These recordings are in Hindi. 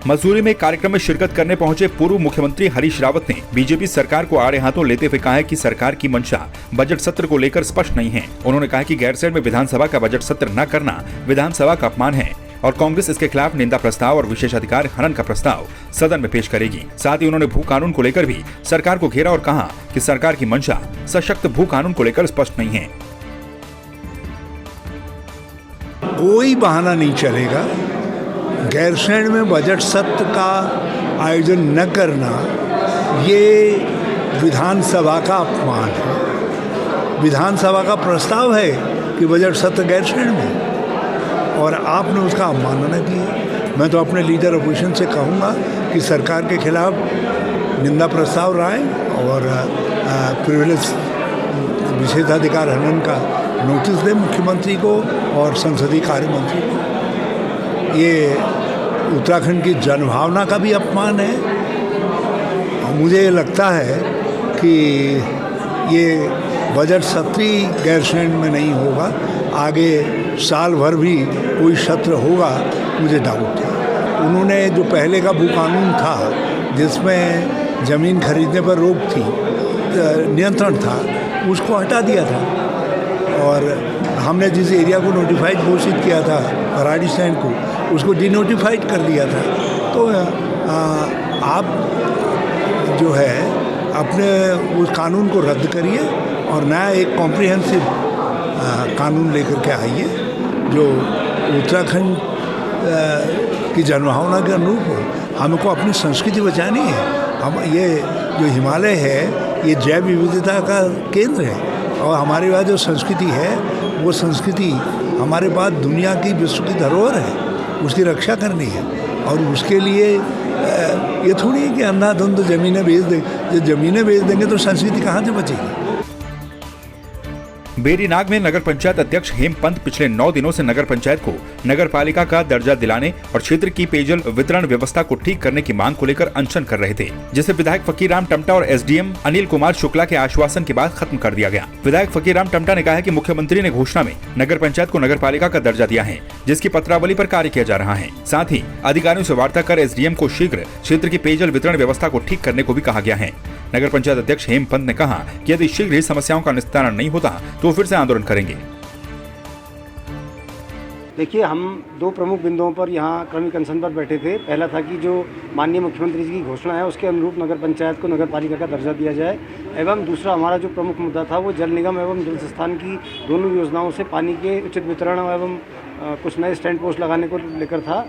मसूरी में कार्यक्रम में शिरकत करने पहुंचे पूर्व मुख्यमंत्री हरीश रावत ने बीजेपी सरकार को आड़े हाथों लेते हुए कहा है कि सरकार की मंशा बजट सत्र को लेकर स्पष्ट नहीं है। उन्होंने कहा कि गैरसैंण में विधानसभा का बजट सत्र न करना विधानसभा का अपमान है और कांग्रेस इसके खिलाफ निंदा प्रस्ताव और विशेषाधिकार हनन का प्रस्ताव सदन में पेश करेगी। साथ ही उन्होंने भू कानून को लेकर भी सरकार को घेरा और कहा कि सरकार की मंशा सशक्त भू कानून को लेकर स्पष्ट नहीं है। कोई बहाना नहीं चलेगा। गैरसैंण में बजट सत्र का आयोजन न करना ये विधानसभा का अपमान है। विधानसभा का प्रस्ताव है कि बजट सत्र गैरसैंण में और आपने उसका अवमानना की है। मैं तो अपने लीडर अपोजिशन से कहूँगा कि सरकार के खिलाफ निंदा प्रस्ताव लाएं और प्रिविलेज विशेषाधिकार हनन का नोटिस दें मुख्यमंत्री को और संसदीय कार्य मंत्री को। ये उत्तराखंड की जनभावना का भी अपमान है और मुझे लगता है कि ये बजट सत्र ही गैरसैंण में नहीं होगा, आगे साल भर भी कोई सत्र होगा, मुझे डाउट है। उन्होंने जो पहले का भू कानून था जिसमें ज़मीन खरीदने पर रोक थी, नियंत्रण था, उसको हटा दिया था और हमने जिस एरिया को नोटिफाइड घोषित किया था भराड़ी सैंड को, उसको डिनोटिफाइड कर दिया था। तो आप जो है अपने उस कानून को रद्द करिए और नया एक कॉम्प्रिहेंसिव कानून लेकर के आइए जो उत्तराखंड की जनभावना के अनुरूप हो। हमको अपनी संस्कृति बचानी है। हम ये जो हिमालय है ये जैव विविधता का केंद्र है और हमारे पास जो संस्कृति है वो संस्कृति हमारे पास दुनिया की विश्व की धरोहर है, उसकी रक्षा करनी है। और उसके लिए ये थोड़ी है कि अंधाधुंध ज़मीनें बेच दें। जब ज़मीनें बेच देंगे तो संस्कृति कहाँ से बचेगी। बेरीनाग में नगर पंचायत अध्यक्ष हेमपंत पिछले 9 दिनों से नगर पंचायत को नगर पालिका का दर्जा दिलाने और क्षेत्र की पेयजल वितरण व्यवस्था को ठीक करने की मांग को लेकर अनशन कर रहे थे, जिसे विधायक फकीरराम टमटा और एसडीएम अनिल कुमार शुक्ला के आश्वासन के बाद खत्म कर दिया गया। विधायक फकीरराम टमटा ने कहा है कि मुख्यमंत्री ने घोषणा में नगर पंचायत को नगर पालिका का दर्जा दिया है, जिसकी पत्रावली पर कार्य किया जा रहा है। साथ ही अधिकारियों से वार्ता कर एसडीएम को शीघ्र क्षेत्र की पेयजल वितरण व्यवस्था को ठीक करने को भी कहा गया है। नगर पंचायत अध्यक्ष हेमपंत ने कहा कि यदि शीघ्र ही समस्याओं का निस्तारण नहीं होता तो फिर से आंदोलन करेंगे। देखिए, हम 2 प्रमुख बिंदुओं पर यहाँ क्रमिक अनशन पर बैठे थे। पहला था कि जो माननीय मुख्यमंत्री जी की घोषणा है उसके अनुरूप नगर पंचायत को नगर पालिका का दर्जा दिया जाए, एवं दूसरा हमारा जो प्रमुख मुद्दा था वो जल निगम एवं जल संस्थान की दोनों योजनाओं से पानी के उचित वितरण एवं कुछ नए स्टैंड पोस्ट लगाने को लेकर था।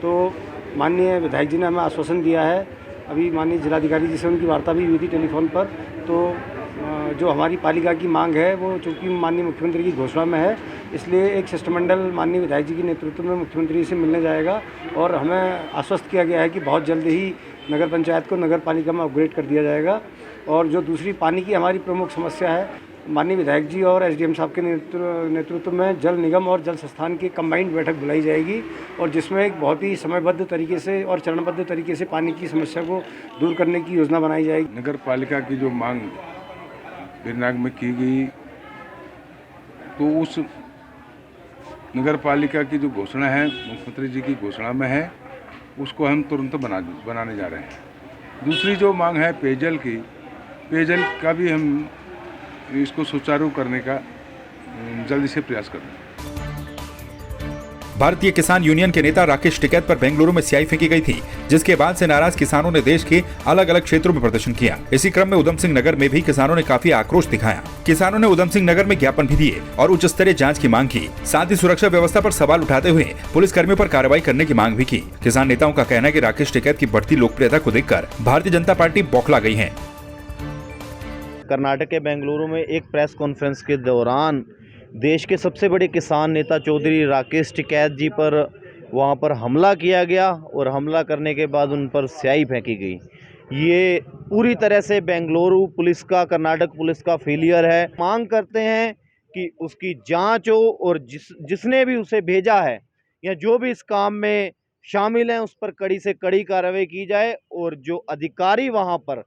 तो माननीय विधायक जी ने हमें आश्वासन दिया है। अभी माननीय जिलाधिकारी जी से उनकी वार्ता भी हुई थी टेलीफोन पर। तो जो हमारी पालिका की मांग है वो चूँकि माननीय मुख्यमंत्री की घोषणा में है, इसलिए एक शिष्टमंडल माननीय विधायक जी के नेतृत्व में मुख्यमंत्री से मिलने जाएगा और हमें आश्वस्त किया गया है कि बहुत जल्द ही नगर पंचायत को नगर पालिका में अपग्रेड कर दिया जाएगा। और जो दूसरी पानी की हमारी प्रमुख समस्या है, माननीय विधायक जी और एसडीएम साहब के नेतृत्व में जल निगम और जल संस्थान की कंबाइंड बैठक बुलाई जाएगी और जिसमें एक बहुत ही समयबद्ध तरीके से और चरणबद्ध तरीके से पानी की समस्या को दूर करने की योजना बनाई जाएगी। नगर पालिका की जो मांग बेरीनाग में की गई, तो उस नगर पालिका की जो घोषणा है मुख्यमंत्री जी की घोषणा में है, उसको हम तुरंत बनाने जा रहे हैं। दूसरी जो मांग है पेयजल की, पेयजल का भी हम इसको सुचारू करने का जल्दी से प्रयास कर रहे हैं। भारतीय किसान यूनियन के नेता राकेश टिकैत पर बेंगलुरु में स्याही फेंकी गई थी, जिसके बाद से नाराज किसानों ने देश के अलग अलग क्षेत्रों में प्रदर्शन किया। इसी क्रम में उधम सिंह नगर में भी किसानों ने काफी आक्रोश दिखाया। किसानों ने उधम सिंह नगर में ज्ञापन भी दिए और उच्च स्तरीय जांच की मांग की। साथ ही सुरक्षा व्यवस्था पर सवाल उठाते हुए पुलिस कर्मियों पर कार्रवाई करने की मांग भी की। किसान नेताओं का कहना है कि राकेश टिकैत की बढ़ती लोकप्रियता को देखकर भारतीय जनता पार्टी बौखला गई है। कर्नाटक के बेंगलुरु में एक प्रेस कॉन्फ्रेंस के दौरान देश के सबसे बड़े किसान नेता चौधरी राकेश टिकैत जी पर वहां पर हमला किया गया और हमला करने के बाद उन पर स्याही फेंकी गई। ये पूरी तरह से बेंगलुरु पुलिस का, कर्नाटक पुलिस का फेलियर है। मांग करते हैं कि उसकी जांच हो और जिसने भी उसे भेजा है या जो भी इस काम में शामिल हैं उस पर कड़ी से कड़ी कार्रवाई की जाए और जो अधिकारी वहां पर,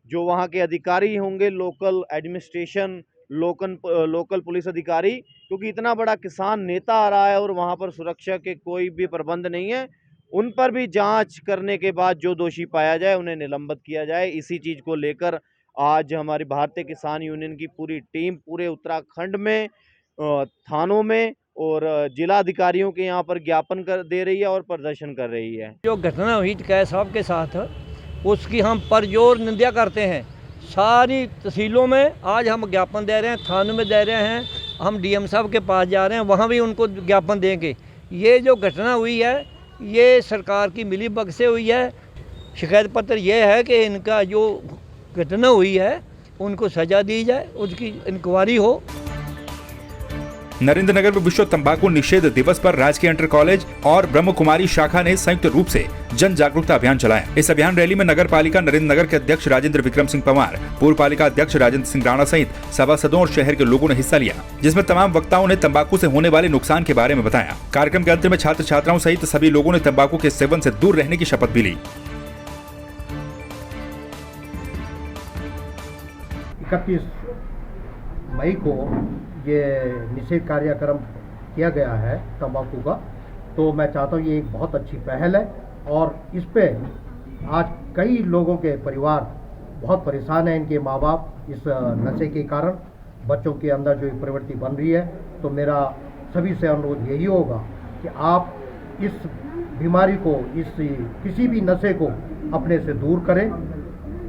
जो वहाँ के अधिकारी होंगे, लोकल एडमिनिस्ट्रेशन लोकल पुलिस अधिकारी, क्योंकि इतना बड़ा किसान नेता आ रहा है और वहाँ पर सुरक्षा के कोई भी प्रबंध नहीं है। उन पर भी जांच करने के बाद जो दोषी पाया जाए उन्हें निलंबित किया जाए। इसी चीज़ को लेकर आज हमारी भारतीय किसान यूनियन की पूरी टीम पूरे उत्तराखंड में थानों में और जिला अधिकारियों के यहाँ पर ज्ञापन दे रही है और प्रदर्शन कर रही है। जो घटना हुई कैद साहब के साथ उसकी हम परजोर निंदा करते हैं। सारी तहसीलों में आज हम ज्ञापन दे रहे हैं, थानों में दे रहे हैं, हम डीएम साहब के पास जा रहे हैं, वहाँ भी उनको ज्ञापन देंगे। ये जो घटना हुई है ये सरकार की मिलीभगत से हुई है। शिकायत पत्र ये है कि इनका जो घटना हुई है उनको सजा दी जाए, उसकी इंक्वायरी हो। नरेंद्र नगर में विश्व तंबाकू निषेध दिवस पर राजकीय इंटर कॉलेज और ब्रह्म कुमारी शाखा ने संयुक्त रूप से जन जागरूकता अभियान चलाया। इस अभियान रैली में नगर पालिका नरेंद्र नगर के अध्यक्ष राजेंद्र विक्रम सिंह पंवार, पूर्व पालिका अध्यक्ष राजेंद्र सिंह राणा सहित सभासदों और शहर के लोगों ने हिस्सा लिया, जिसमें तमाम वक्ताओं ने तंबाकू से होने वाले नुकसान के बारे में बताया। कार्यक्रम के अंत में छात्र छात्राओं सहित सभी लोगों ने तंबाकू के सेवन से दूर रहने की शपथ भी ली। 31 मई को ये निषेध कार्यक्रम किया गया है तंबाकू का, तो मैं चाहता हूँ ये एक बहुत अच्छी पहल है और इस पे आज कई लोगों के परिवार बहुत परेशान हैं। इनके माँ बाप इस नशे के कारण बच्चों के अंदर जो प्रवृत्ति बन रही है, तो मेरा सभी से अनुरोध यही होगा कि आप इस बीमारी को, इस किसी भी नशे को अपने से दूर करें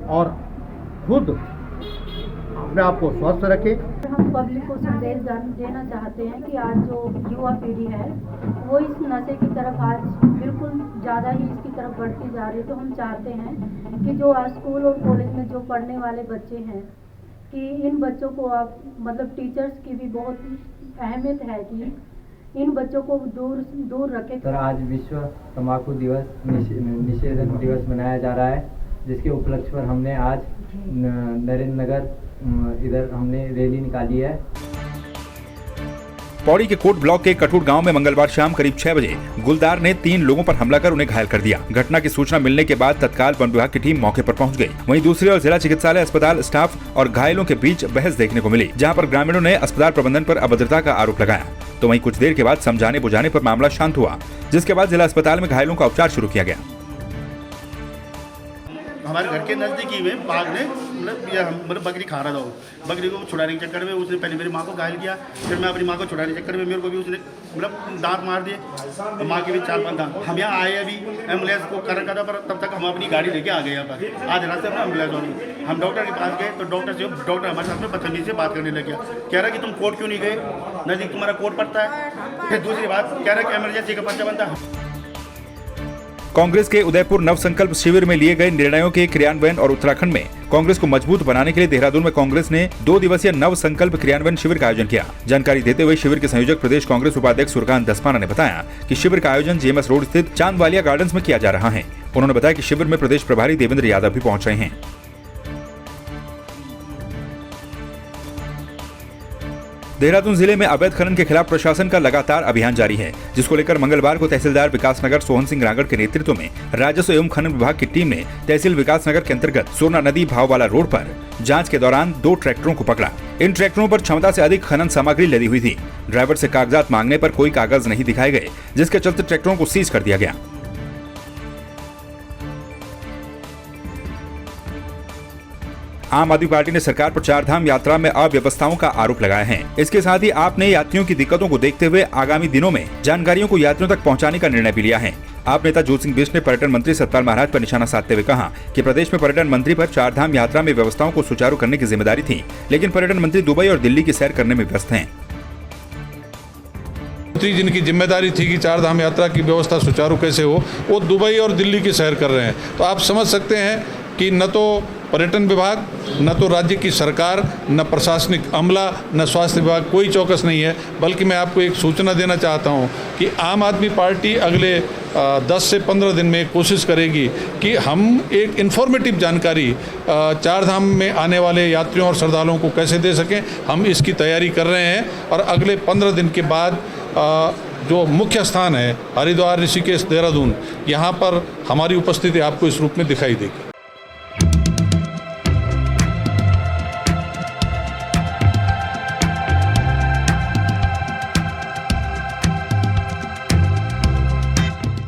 और खुद अपने आप को स्वस्थ रखें। हम पब्लिक को संदेश देना चाहते हैं कि आज जो युवा पीढ़ी है वो इस नशे की तरफ आज बिल्कुल ज़्यादा ही इसकी तरफ बढ़ती जा रही है। तो हम चाहते हैं कि जो आज स्कूल और कॉलेज में जो पढ़ने वाले बच्चे हैं कि इन बच्चों को आप मतलब टीचर्स की भी बहुत अहमियत है कि इन बच्चों को दूर रखें। सर, आज विश्व तंबाकू दिवस निषेधन दिवस मनाया जा रहा है, जिसके उपलक्ष्य पर हमने आज नरेंद्र नगर इधर हमने रैली निकाली है। पौड़ी के कोट ब्लॉक के कठूर गांव में मंगलवार शाम करीब 6 बजे गुलदार ने 3 लोगों पर हमला कर उन्हें घायल कर दिया। घटना की सूचना मिलने के बाद तत्काल वन विभाग की टीम मौके पर पहुंच गई। वहीं दूसरी ओर जिला चिकित्सालय अस्पताल स्टाफ और घायलों के बीच बहस देखने को मिली, जहां पर ग्रामीणों ने अस्पताल प्रबंधन पर अभद्रता का आरोप लगाया। तो वहीं कुछ देर के बाद समझाने बुझाने पर मामला शांत हुआ, जिसके बाद जिला अस्पताल में घायलों का उपचार शुरू किया गया। हमारे घर के नज़दीकी में बाघ ने मतलब बकरी खा रहा था। बकरी को छुड़ाने के चक्कर में उसने पहले मेरी माँ को घायल किया, फिर मैं अपनी माँ को छुड़ाने के चक्कर में मेरे को भी उसने मतलब दांत मार दिए, तो माँ के भी 4-5 दांत। हम यहाँ आए अभी एम्बुलेंस को करना था, पर तब तक हम अपनी गाड़ी लेके आ गए यहाँ पर। आज रास्ते में एम्बुलेंस होगी, हम डॉक्टर के पास गए तो डॉक्टर हमारे साथ में बदतमीजी से बात करने लग गया। कह रहा कि तुम कोर्ट क्यों नहीं गए, नज़दीक तुम्हारा कोर्ट पड़ता है। फिर दूसरी बात कह रहा कि इमरजेंसी का पर्चा बनता है। कांग्रेस के उदयपुर नव संकल्प शिविर में लिए गए निर्णयों के क्रियान्वयन और उत्तराखंड में कांग्रेस को मजबूत बनाने के लिए देहरादून में कांग्रेस ने 2 दिवसीय नव संकल्प क्रियान्वयन शिविर का आयोजन किया। जानकारी देते हुए शिविर के संयोजक प्रदेश कांग्रेस उपाध्यक्ष सुरकांत दसपाना ने बताया कि शिविर का आयोजन जेएमएस रोड स्थित चांदवालिया गार्डन्स में किया जा रहा है। उन्होंने बताया कि शिविर में प्रदेश प्रभारी देवेंद्र यादव भी पहुंच रहे हैं। देहरादून जिले में अवैध खनन के खिलाफ प्रशासन का लगातार अभियान जारी है, जिसको लेकर मंगलवार को तहसीलदार विकासनगर सोहन सिंह रांगड़ के नेतृत्व में राजस्व एवं खनन विभाग की टीम ने तहसील विकासनगर के अंतर्गत सोरना नदी भाववाला रोड पर जांच के दौरान 2 ट्रैक्टरों को पकड़ा। इन ट्रैक्टरों पर क्षमता से अधिक खनन सामग्री लदी हुई थी। ड्राइवर से कागजात मांगने पर कोई कागज नहीं दिखाए गए, जिसके चलते ट्रैक्टरों को सीज कर दिया गया। आम आदमी पार्टी ने सरकार पर 4 धाम यात्रा में अव्यवस्थाओं का आरोप लगाया है। इसके साथ ही आपने यात्रियों की दिक्कतों को देखते हुए आगामी दिनों में जानकारियों को यात्रियों तक पहुंचाने का निर्णय भी लिया है। आप नेता ज्योति सिंह बिष्ट ने पर्यटन मंत्री सतपाल महाराज पर निशाना साधते हुए कहा कि प्रदेश में पर्यटन मंत्री पर 4 धाम यात्रा में व्यवस्थाओं को सुचारू करने की जिम्मेदारी थी, लेकिन पर्यटन मंत्री दुबई और दिल्ली की सैर करने में व्यस्त हैं। जिनकी जिम्मेदारी थी कि 4 धाम यात्रा की व्यवस्था सुचारू कैसे हो, वो दुबई और दिल्ली की सैर कर रहे हैं। तो आप समझ सकते हैं कि न तो पर्यटन विभाग, न तो राज्य की सरकार, न प्रशासनिक अमला, न स्वास्थ्य विभाग कोई चौकस नहीं है। बल्कि मैं आपको एक सूचना देना चाहता हूं कि आम आदमी पार्टी अगले 10 से 15 दिन में कोशिश करेगी कि हम एक इन्फॉर्मेटिव जानकारी 4 धाम में आने वाले यात्रियों और श्रद्धालुओं को कैसे दे सकें। हम इसकी तैयारी कर रहे हैं और अगले 15 दिन के बाद जो मुख्य स्थान है हरिद्वार, ऋषिकेश, देहरादून, यहाँ पर हमारी उपस्थिति आपको इस रूप में दिखाई देगी।